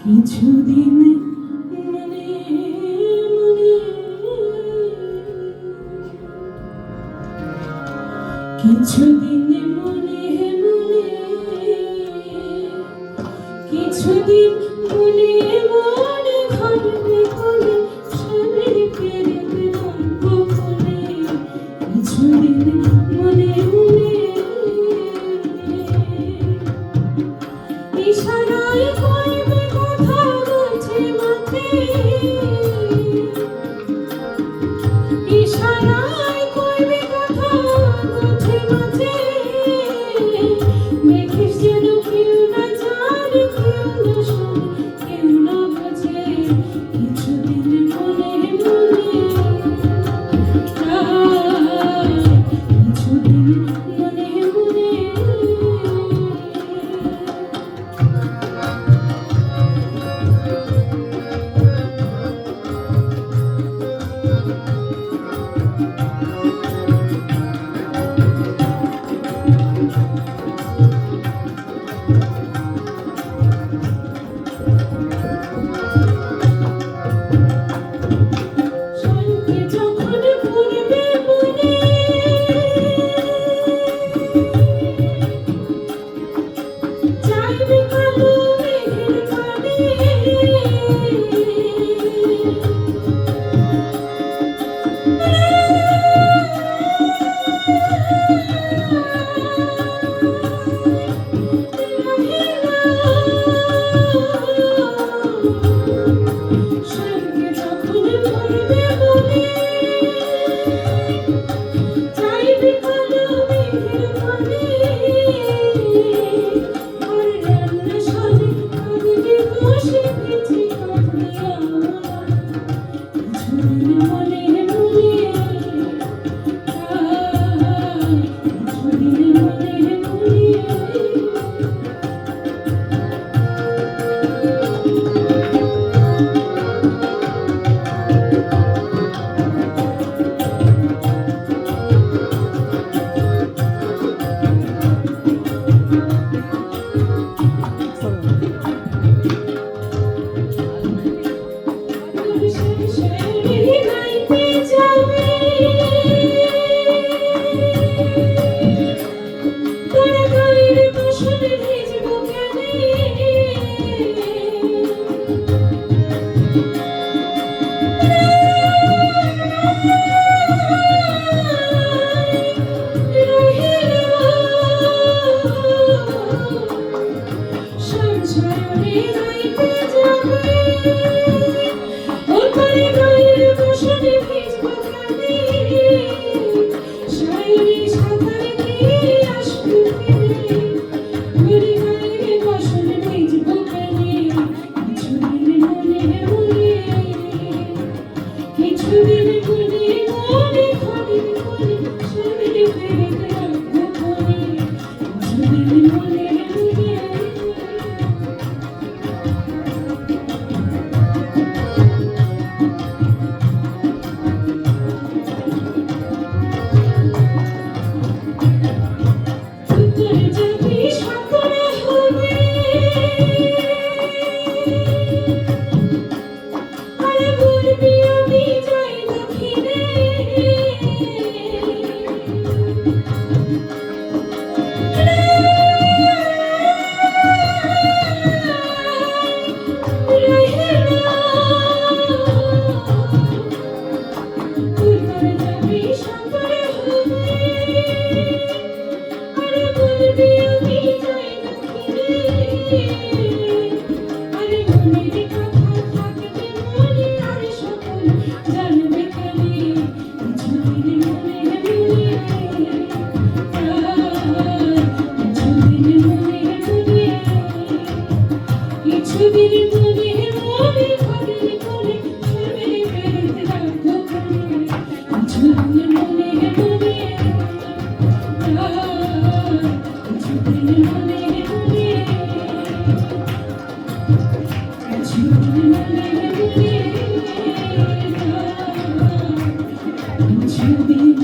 কিছুদিন মনে মনে কিছুদিন মনে মনে কিছুদিন মনে মনে ঘটবে কোনে সামনে ফিরে গল্প কোনে কিছুদিন মনে মনে ইশারায় কইবে কথা বলছে মাথে ইশারায় কইবে কথা বলছে মাথে দেখিস যেন কেউ না জানে কেউ না শোনে কেউ না বোঝে কিছুদিন মনে মনে কিছুদিন মনে মনে কিছুদিন মনে মনে ঘরের কোণে ছবি বেঁধে রাখো কোণে কিছুদিন মনে মনে কিছুদিন মনে মনে কিছুদিন মনে মনে কিছুদিন